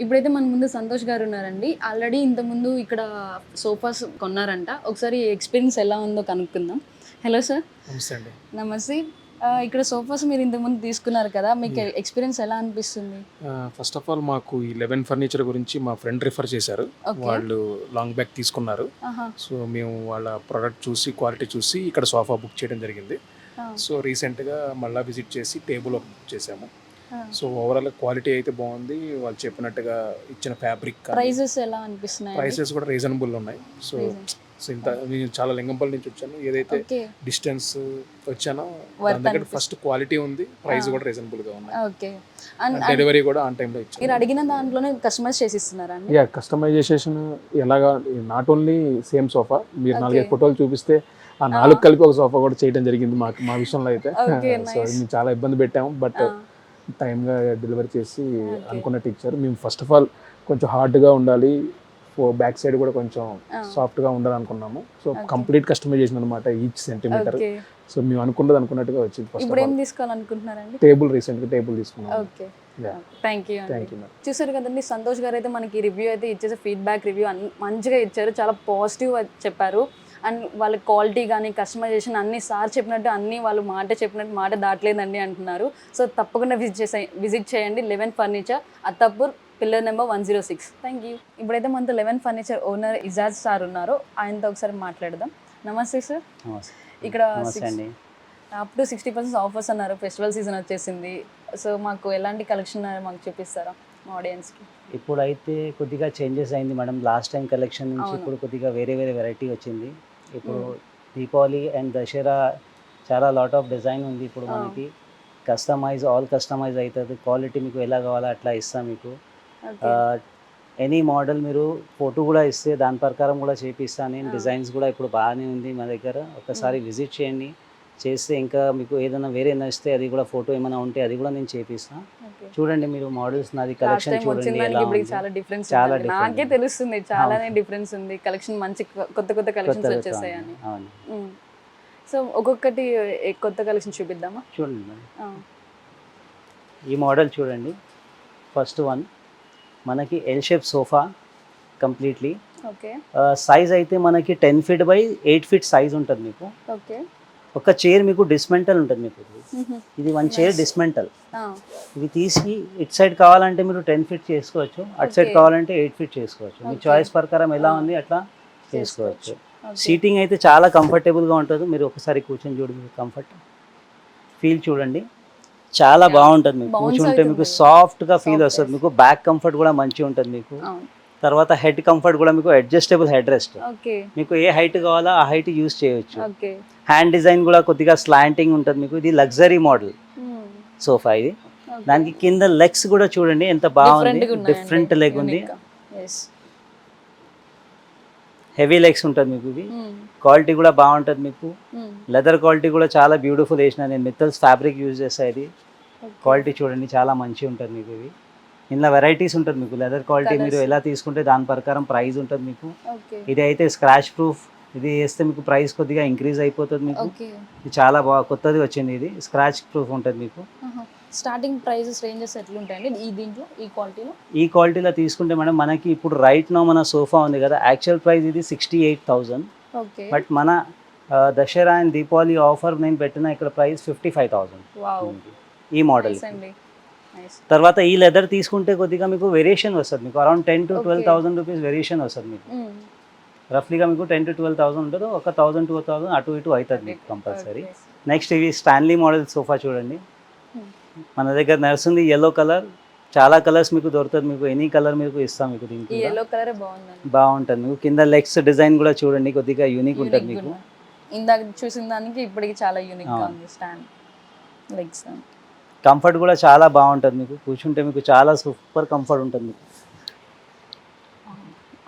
ఇప్పుడైతే మన ముందు సంతోష్ గారు ఉన్నారండి. ఆల్రెడీ ఇంతకుముందు ఇక్కడ సోఫాస్ కొన్నారంట. ఒకసారి ఎక్స్‌పీరియన్స్ ఎలా ఉందో కనుక్కుందాం. Hello sir. నమస్తే అండి. నమస్తే. ఇక్కడ సోఫాస్ మీరు ఇంతకుముందు తీసుకున్నారు కదా! మీకు ఎక్స్‌పీరియన్స్ ఎలా అనిపిస్తుంది? ఫస్ట్ ఆఫ్ ఆల్ మాకు ఈ 11 ఫర్నిచర్ గురించి మా ఫ్రెండ్ రిఫర్ చేశారు. ఓకే. వాళ్ళు లాంగ్ బ్యాక్ తీసుకున్నారు. ఆహా! సో, మేము వాళ్ళ ప్రొడక్ట్ చూసి, క్వాలిటీ చూసి ఇక్కడ సోఫా బుక్ చేయడం జరిగింది. ఆ! సో, రీసెంట్‌గా మళ్ళా విజిట్ చేసి టేబుల్ ఒకటి బుక్ చేసాము. ఆ! సో, ఓవరాల్ క్వాలిటీ అయితే బాగుంది. వాళ్ళు చెప్పినట్టుగా ఇచ్చిన ఫ్యాబ్రిక్ కానీ, ప్రైజెస్ ఎలా అనిపిస్తున్నాయండి? ప్రైసెస్ కూడా రీజనబుల్ ఉన్నాయి. సో, రీజన్ నేను చాలా లింగంపల్లి నుంచి వచ్చాను. ఏదైతే ఓకే. డిస్టెన్స్ వచ్చానో వర్త్ దాని దగ్గర అనిపిస్తుంది. ఫస్ట్ క్వాలిటీ ఉంది. ప్రైస్ కూడా రీజనబుల్గా ఉన్నాయి. ఓకే. అండ్ డెలివరీ కూడా ఆన్ టైంలో ఇచ్చారు. మీరు అడిగిన దాంట్లోనే కస్టమైజ్ చేసి ఇస్తున్నారా అండి? కస్టమైజేషన్ ఎలాగా, నాట్ ఓన్లీ సేమ్ సోఫా, మీరు Okay. 4-5 ఫోటోలు చూపిస్తే ఆ 4 కలిపి ఒక సోఫా కూడా చేయడం జరిగింది మా విషయంలో అయితే. Okay, so nice. మేము చాలా ఇబ్బంది పెట్టాము, బట్ ఆ! టైంగా డెలివరీ చేసి Okay. అనుకున్నట్టు ఇచ్చారు. మేము ఫస్ట్ ఆఫ్ ఆల్ కొంచెం హార్డ్గా ఉండాలి, బ్యాక్ సైడ్ కూడా కొంచెం సాఫ్ట్గా ఉండాలనుకున్నాము. So Okay. కంప్లీట్ కస్టమైజేషన్ అనమాట, ఈచ్ సెంటీమీటర్. ఓకే. సో మేము అనుకున్నట్టుగా వచ్చింది. ఫస్ట్ ఇప్పుడు ఆఫ్ ఏం ఆల్ తీసుకోవాలనుకుంటున్నారండి? రీసెంట్గా టేబుల్ తీసుకున్నాము. ఓకే. Yeah. థ్యాంక్ యూ అండి. Thank you madam. చూసారు కదండి, సంతోష్ గారు అయితే మనకి రివ్యూ అయితే ఇచ్చేసి ఫీడ్బ్యాక్ రివ్యూ మంచిగా ఇచ్చారు. చాలా పాజిటివ్ చెప్పారు. అండ్ వాళ్ళ క్వాలిటీ కానీ కస్టమైజేషన్ అన్ని సార్ చెప్పినట్టు అన్నీ వాళ్ళు చెప్పినట్టు మాట దాటలేదండి అంటున్నారు. సో తప్పకుండా విజిట్ చేయండి 11 furniture, Attapur, pillar number 106. Thank you. ఇప్పుడైతే మనతో 11 ఫర్నిచర్ ఓనర్ ఇజాజ్ సార్ ఉన్నారు. ఆయనతో ఒకసారి మాట్లాడదాం. నమస్తే సార్. ఇక్కడ అప్ టు 60% ఆఫర్స్ అన్నారు. ఫెస్టివల్ సీజన్ వచ్చేసింది. సో మాకు ఎలాంటి కలెక్షన్ మాకు చూపిస్తారా మా ఆడియన్స్కి? ఇప్పుడైతే కొద్దిగా చేంజెస్ అయింది మేడం. లాస్ట్ టైం కలెక్షన్ నుంచి అవును. ఇప్పుడు కొద్దిగా వేరే వెరైటీ వచ్చింది. ఇప్పుడు దీపావళి అండ్ దసరా చాలా లాట్ ఆఫ్ డిజైన్ ఉంది. ఇప్పుడు మనకి ఆల్ కస్టమైజ్ అవుతుంది. క్వాలిటీ మీకు ఎలా కావాలో అట్లా ఇస్తాం మీకు. ఓకే. ఎనీ మోడల్ మీరు ఫోటో కూడా ఇస్తే దాని ప్రకారం కూడా చేపిస్తాను నేను. డిజైన్స్ కూడా ఇప్పుడు బాగానే ఉంది మా దగ్గర. ఒకసారి విజిట్ చేయండి. చేస్తే ఇంకా మీకు ఏదైనా వేరే నచ్చితే అది కూడా ఫోటో ఏమైనా ఉంటే అది కూడా నేను చేపిస్తాను. ఓకే. చూడండి మీరు మోడల్స్, నాది లాస్ట్ కలెక్షన్ టైం వచ్చిన చూడండి దానికి ఎలా ఇప్పుడు ఉంది. చాలా డిఫరెన్స్ చాలా ఉంది. different నాకే ఉంది. తెలుస్తుంది చాలానే డిఫరెన్స్ ఉంది. కలెక్షన్ మంచి కొత్త కలెక్షన్స్ కొత్తగా వచ్చేసాయని. అవును. సో ఒక్కొక్కటి కొత్త కలెక్షన్ చూపిద్దామా? చూడండి మేడం, ఆ, ఈ మోడల్ చూడండి. ఫస్ట్ వన్ మనకి L shape sofa completely. Okay. Size అయితే మనకి 10 ఫీట్ బై 8 ఫీట్ సైజ్ ఉంటుంది మీకు. ఓకే. ఒక చైర్ మీకు డిస్మెంటల్ ఉంటుంది మీకు. మ్హూ. ఇది వన్ చైర్ డిస్మెంటల్. ఆ, ఇది తీసి ఇటు సైడ్ కావాలంటే మీరు 10 ఫీట్ చేసుకోవచ్చు, అటు సైడ్ Okay. కావాలంటే 8 ఫీట్ చేసుకోవచ్చు. మీ Okay. చాయిస్ ప్రకారం ఎలా ఉంది అట్లా చేసుకోవచ్చు. ఓకే. సీటింగ్ అయితే చాలా కంఫర్టబుల్గా ఉంటుంది. మీరు ఒకసారి కూర్చొని చూడండి, కంఫర్ట్ ఫీల్ చూడండి, చాలా బాగుంటుంది మీకు. Bounce కూర్చుంటే మీకు అవుతుంది. సాఫ్ట్గా ఫీల్ Softness. వస్తుంది మీకు. బ్యాక్ కంఫర్ట్ కూడా మంచిగా ఉంటుంది మీకు. అవును. తర్వాత హెడ్ కంఫర్ట్ కూడా మీకు అడ్జస్టబుల్ హెడ్ రెస్ట్. ఓకే. మీకు ఏ హైట్ కావాలో ఆ హైట్ యూస్ చేయవచ్చు. ఓకే. హ్యాండ్ డిజైన్ కూడా కొద్దిగా స్లాంటింగ్ ఉంటుంది మీకు. ఇది లగ్జరీ మోడల్ మ్మ్. సోఫా ఇది. ఓకే. దానికి కింద లెగ్స్ కూడా చూడండి ఎంత బాగుంది. Different గా ఉన్నాయండి. డిఫరెంట్ లెగ్ ఉంది, Unique గా. Yes. హెవీ లెగ్స్ ఉంటుంది మీకు. ఇది మ్మ్. క్వాలిటీ కూడా బాగుంటుంది మీకు. మ్మ్. లెదర్ క్వాలిటీ కూడా చాలా బ్యూటిఫుల్ వేసిన నేను. మిత్తల్స్ ఫ్యాబ్రిక్ యూజ్ చేస్తా. ఇది ఓకే. క్వాలిటీ చూడండి చాలా మంచిగా ఉంటుంది మీకు. ఇది ఇందులో వెరైటీస్ ఉంటుంది మీకు. లెదర్ క్వాలిటీ మీరు Colours. ఎలా తీసుకుంటే దాని ప్రకారం ప్రైస్ ఉంటుంది మీకు. ఓకే. ఇది అయితే స్క్రాచ్ ప్రూఫ్. ఇది వేస్తే మీకు ప్రైస్ కొద్దిగా ఇంక్రీజ్ అయిపోతుంది మీకు. ఓకే. ఇది చాలా బాగా కొత్తది వచ్చింది. ఇది స్క్రాచ్ ప్రూఫ్ ఉంటుంది మీకు. స్టార్టింగ్ ప్రైజెస్ రేంజెస్ ఎట్లుంటాయండి దీంట్లో ఈ క్వాలిటీలో? ఈ క్వాలిటీలో తీసుకుంటే మేడం మనకి ఇప్పుడు రైట్ నో మన సోఫా ఉంది కదా, యాక్చువల్ ప్రైస్ ఇది 68,000. ఓకే. బట్ మన దసరా అండ్ దీపావళి ఆఫర్ నేను పెట్టిన ఇక్కడ ప్రైస్ 55,000 వావ్. ఈ మోడల్. నైస్ అండి. నైస్. తర్వాత ఈ లెదర్ తీసుకుంటే కొద్దిగా మీకు వేరియేషన్ వస్తుంది మీకు. అరౌండ్ 10 to 12,000 రూపీస్ వేరియేషన్ వస్తుంది మీకు. రఫ్లీగా మీకు 10 to 12,000 ఉంటుంది. ఒక 1,000 to 2,000 అటు ఇటు అవుతుంది మీకు కంపల్సరీ. నెక్స్ట్ ఇవి స్టాన్లీ మోడల్ సోఫా చూడండి. మన దగ్గర నడుస్తుంది ఎల్లో కలర్. చాలా కలర్స్ మీకు దొరుకుతుంది. మీకు ఎనీ కలర్ మీకు ఇస్తాం మీకు. ఈ దీనికి ఎల్లో కలర్ బాగుందండి. బాగుంటుంది మీకు. కింద లెగ్స్ డిజైన్ కూడా చూడండి కొద్దిగా యూనిక్ ఉంటుంది మీకు. ఇందాక చూసిన దానికి ఇప్పటికి చాలా యూనిక్ గా ఉంది స్టాండ్ లెగ్స్. కంఫర్ట్ కూడా చాలా బాగుంటుంది మీకు. కూర్చుంటే మీకు చాలా సూపర్ కంఫర్ట్ ఉంటుంది మీకు.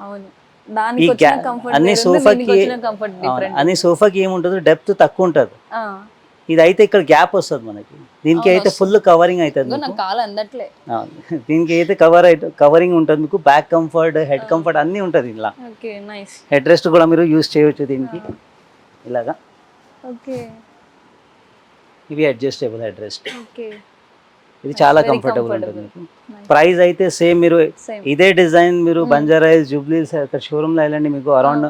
అవును. ఈ దానికి వచ్చిన కంఫర్ట్ అన్ని వేరు ఉంది, సోఫాకి దీనికి వచ్చిన కంఫర్ట్ డిఫరెంట్. అన్ని సోఫాకి ఏముంటుంది, డెప్త్ తక్కువ ఉంటుంది. ఆ, ఇది అయితే ఇక్కడ గ్యాప్ వస్తుంది మనకి. దీనికి అయితే ఫుల్ కవరింగ్ అవుతుంది ఇదిగో మీకు. నాకు కాలు అందట్లే. దీనికి అయితే కవరింగ్ ఉంటుంది మీకు. బ్యాక్ కంఫర్ట్, హెడ్ కంఫర్ట్ అన్నీ ఉంటుంది ఇలా. ఓకే. నైస్. హెడ్ రెస్ట్ కూడా మీరు యూజ్ చేయవచ్చు దీనికి ఇలాగా. ఓకే. ఇవి అడ్జస్టబుల్ హెడ్ రెస్ట్. ఓకే. ఇది చాలా very కంఫర్టబుల్ ఉంటుంది comfortable. మీకు. Nice. ప్రైస్ అయితే సేమ్ మీరు Same. ఇదే డిజైన్ మీరు బంజారా హిల్స్ జూబ్లీస్ అక్కడ షోరూమ్లో వెళ్ళండి మీకు అరౌండ్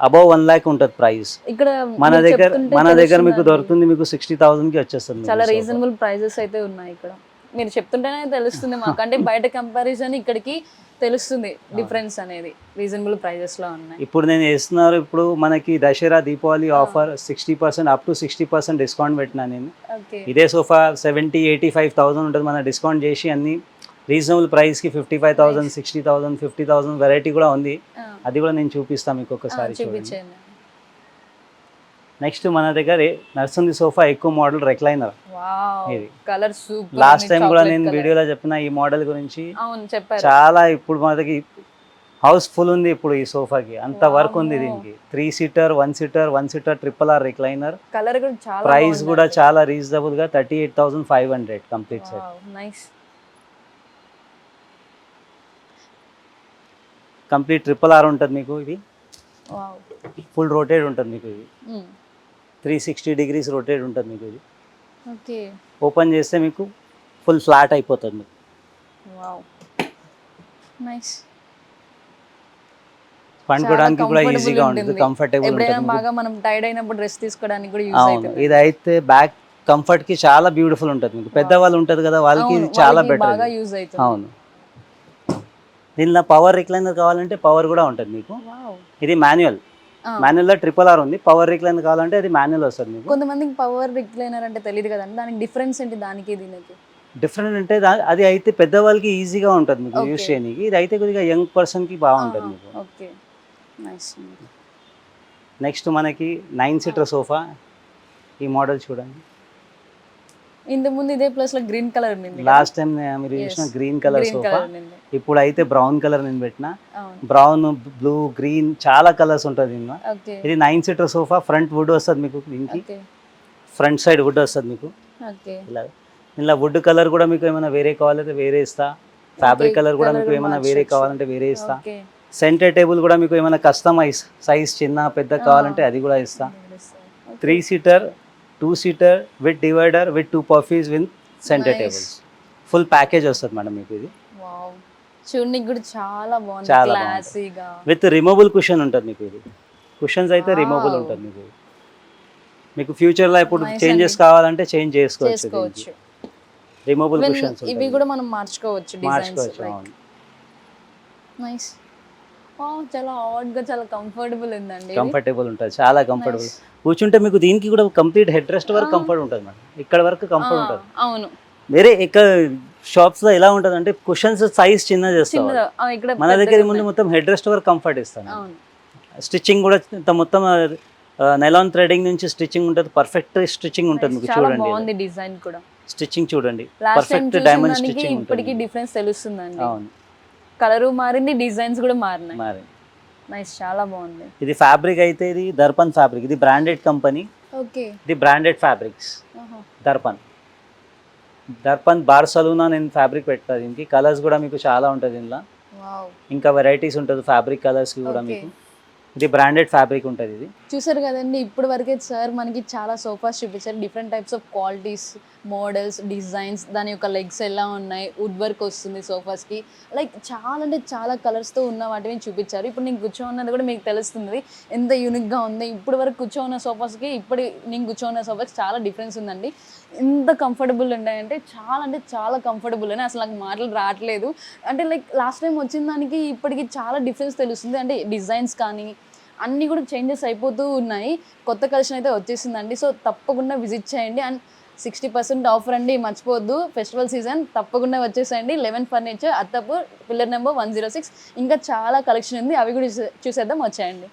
అబౌవ్ 1 lakh ఉంటుంది ప్రైస్. ఇక్కడ మన మీరు దగ్గర చెప్తుంటే మన దగ్గర మీకు తెలుస్తుందండి. దొరుకుతుంది మీకు 60,000కి వచ్చేస్తుంది మీకు చాలా sofa. రీజనబుల్ ప్రైజెస్ అయితే ఉన్నాయి ఇక్కడ. మీరు చెప్తుంటేనే తెలుస్తుంది మాకు, అంటే బయట కంపారిజన్ ఇక్కడికి తెలుస్తుంది డిఫరెన్స్ అనేది, రీజనబుల్ ప్రైజెస్ లో ఉన్నాయి. ఇప్పుడు నేను వేస్తున్నారు, ఇప్పుడు మనకి Dasara Deepavali offer 60% up to 60% discount పెట్టినా నేను. ఓకే. ఇదే సోఫా 70-85,000 ఉంటుంది, మన డిస్కౌంట్ చేసి అన్ని రీజనబుల్ ప్రైస్కి 55,000, 60,000, 50,000 వెరైటీ కూడా ఉంది. అది కూడా నేను చూపిస్తాను మీకు ఒకసారి చూడండి. చూపించండి. నెక్స్ట్ మన దగ్గర నడుస్తుంది సోఫా ఎక్కువ మోడల్ రెక్లైనర్. వావ్, ఇది. Colour super. లాస్ట్ టైం కూడా నేను వీడియోలో చెప్పిన ఈ మోడల్ గురించి. అవును చెప్పారు. చాలా ఇప్పుడు మనకి హౌస్ ఫుల్ ఉంది ఇప్పుడు ఈ సోఫాకి, అంత వర్క్ ఉంది దీనికి. 3 seater, 1 seater, 1 seater RRR recliner. Colour కూడా చాలా ప్రైస్ కూడా చాలా రీజనబుల్ గా 38,500 complete set. Nice. Complete RRR ఉంటుంది మీకు. ఇది వావ్. ఫుల్ రొటేట్ ఉంటుంది మీకు. ఇది 360 degrees రొటేట్ ఉంటుంది మీకు. ఇది ఓకే. ఓపెన్ చేస్తే మీకు ఫుల్ ఫ్లాట్ అయిపోతుంది మీకు. Wow, nice. పండుకోవడానికి కూడా ఈజీగా ఉంటుంది, కంఫర్టబుల్ ఎప్పుడైనా ఉంటుంది. బాగా మనం టైర్డ్ అయినప్పుడు రెస్ట్ తీసుకోవడానికి కూడా యూస్ అవును, అవుతుంది. ఇది అయితే బ్యాక్ కంఫర్ట్ కి చాలా బ్యూటిఫుల్ ఉంటుంది మీకు. పెద్దవాళ్ళు ఉంటుంది కదా వాళ్ళకి ఇది చాలా బెటర్. బాగా యూస్ అవుతుంది. అవును. దీనిలో పవర్ రిక్లైనర్ కావాలంటే పవర్ కూడా ఉంటుంది మీకు. వావ్. ఇది మాన్యువల్. మాన్యువల్ లో RRR ఉంది. పవర్ రిక్లైనర్ కావాలంటే అది మాన్యువల్ వస్తుంది మీకు. కొంతమందికి పవర్ రిక్లైనర్ అంటే తెలియదు కదండి, దానికి డిఫరెన్స్ ఏంటి దానికి దీనికి? డిఫరెంట్ అంటే అది అయితే పెద్దవాళ్ళకి ఈజీగా ఉంటుంది మీకు యూస్ చేయడానికి. ఇది అయితే కొద్దిగా యంగ్ పర్సన్ కి బాగుంటుంది మీకు. Okay, nice. నెక్స్ట్ మనకి 9 seater సోఫా. ఈ మోడల్ చూడండి. ఇంత ముందు ఇదే ప్లేస్ లో గ్రీన్ కలర్ ఉంది. లాస్ట్ టైం మీరు చూసిన గ్రీన్ కలర్ సోఫా, ఇప్పుడు అయితే బ్రౌన్ కలర్ నేను పెట్టిన. అవును. బ్రౌన్, బ్లూ, గ్రీన్ చాలా కలర్స్ ఉంటుంది దీనిలో. ఓకే. ఇది 9 seater సోఫా. ఫ్రంట్ వుడ్ వస్తుంది మీకు దీనికి. ఓకే. ఫ్రంట్ సైడ్ వుడ్ వస్తుంది మీకు. ఓకే. ఇలా వుడ్ కలర్ కూడా మీకు ఏమైనా వేరే కావాలంటే వేరే ఇస్తా. ఫ్యాబ్రిక్ కలర్ కూడా మీకు ఏమైనా వేరే కావాలంటే వేరే ఇస్తా. ఓకే. సెంటర్ టేబుల్ కూడా మీకు ఏమైనా కస్టమైజ్ సైజ్ చిన్న పెద్ద కావాలంటే అది కూడా ఇస్తా. 3 seater, 2 seater with divider with 2 puffies with centre Nice. Tables. Full package వస్తుంది మేడం మీకు. ఇది వావ్, చూడడానికి కూడా చాలా బాగుంది, చాలా క్లాసీగా. విత్ రిమూవబుల్ కుషన్ ఉంటుంది మీకు. ఇది కుషన్స్ అయితే రిమూవబుల్ Wow. ఉంటుంది మీకు. మీకు ఫ్యూచర్లో ఇప్పుడు Nice చేంజెస్ అండి. కావాలంటే చేంజ్ చేసుకోవచ్చు. చేసుకోవచ్చు. రిమూవబుల్ Even కుషన్స్ ఇవి కూడా మనం మార్చుకోవచ్చు, డిజైన్స్. మార్చుకోవచ్చు. అవును. నైస్. వావ్, చాలా హాట్ గా చాలా కంఫర్టబుల్ ఉందండి. కంఫర్టబుల్ ఉంటుంది, చాలా కంఫర్టబుల్. కూర్చుంటే మీకు దీనికి కూడా కంప్లీట్ హెడ్ రెస్ట్ వరకు కంఫర్ట్ ఉంటుంది మేడం. ఇక్కడ వరకు కంఫర్ట్ ఉంటుంది. అవును. వేరే ఇక్కడ షాప్స్ లో ఎలా ఉంటుంది అంటే కుషన్స్ సైజ్ చిన్న చేస్తారు. చిన్నదా? ఇక్కడ మన దగ్గర ముందు మొత్తం హెడ్ రెస్ట్ వరకు కంఫర్ట్ ఇస్తాను. అవును. స్టిచ్చింగ్ కూడా ఇంత మొత్తం నైలాన్ థ్రెడింగ్ నుంచి స్టిచ్చింగ్ ఉంటుంది. పర్ఫెక్ట్ స్టిచ్చింగ్ ఉంటుంది మీకు. చాలా చూడండి బాగుంది డిజైన్ కూడా. స్టిచ్చింగ్ చూడండి, లాస్ట్ టైం పర్ఫెక్ట్ డైమండ్ చూసిన స్టిచ్చింగ్ ఇప్పటికి ఉంటుంది. డిఫరెన్స్ తెలుస్తుందండి. అవును, కలరు మారింది, డిజైన్స్ కూడా మారినాయి. మరి నైస్, చాలా బాగుంది. ఇది ఫ్యాబ్రిక్ అయితే ఇది దర్పన్ ఫ్యాబ్రిక్. ఇది బ్రాండెడ్ కంపెనీ. ఓకే. ఇది బ్రాండెడ్ ఫ్యాబ్రిక్స్. దర్పన్ బార్సలోనా నేను ఫ్యాబ్రిక్ పెడతాను దీనికి. కలర్స్ కూడా మీకు చాలా ఉంటుంది దీనిలో. వావ్, ఇంకా వెరైటీస్ ఉంటుంది ఫ్యాబ్రిక్ కలర్స్ కూడా Okay. మీకు. ఇది బ్రాండెడ్ ఫ్యాబ్రిక్ ఉంటుంది. ఇది చూసారు కదండి, ఇప్పుడు వరకే సార్ మనకి చాలా సోఫాస్ చూపించారు. Different types of qualities, models, designs, దాని యొక్క లెగ్స్ ఎలా ఉన్నాయి, వుడ్ వర్క్ వస్తుంది సోఫాస్కి, లైక్ చాలా అంటే చాలా కలర్స్తో ఉన్న వాటిని చూపించారు. ఇప్పుడు నేను కూర్చోన్నది కూడా మీకు తెలుస్తుంది ఎంత యూనిక్గా ఉంది. ఇప్పుడు వరకు కూర్చోన్న సోఫాస్కి ఇప్పుడు నేను కూర్చోన్న సోఫాస్కి చాలా డిఫరెన్స్ ఉందండి. ఎంత కంఫర్టబుల్ ఉన్నాయంటే చాలా కంఫర్టబుల్ అని అసలు నాకు మాటలు రావట్లేదు. అంటే లైక్ లాస్ట్ టైం వచ్చిన దానికి ఇప్పటికి చాలా డిఫరెన్స్ తెలుస్తుంది. అంటే డిజైన్స్ కానీ అన్నీ కూడా చేంజెస్ అయిపోతూ ఉన్నాయి. కొత్త కలెక్షన్ అయితే వచ్చేసిందండి. సో తప్పకుండా విజిట్ చేయండి. అండ్ 60% ఆఫర్ అండి, మర్చిపోవద్దు. ఫెస్టివల్ సీజన్ తప్పకుండా వచ్చేసేయండి. 11 ఫర్నిచర్, అత్తపూర్, పిల్లర్ నెంబర్ 106. ఇంకా చాలా కలెక్షన్ ఉంది, అవి కూడా చూసేద్దాం, వచ్చేయండి.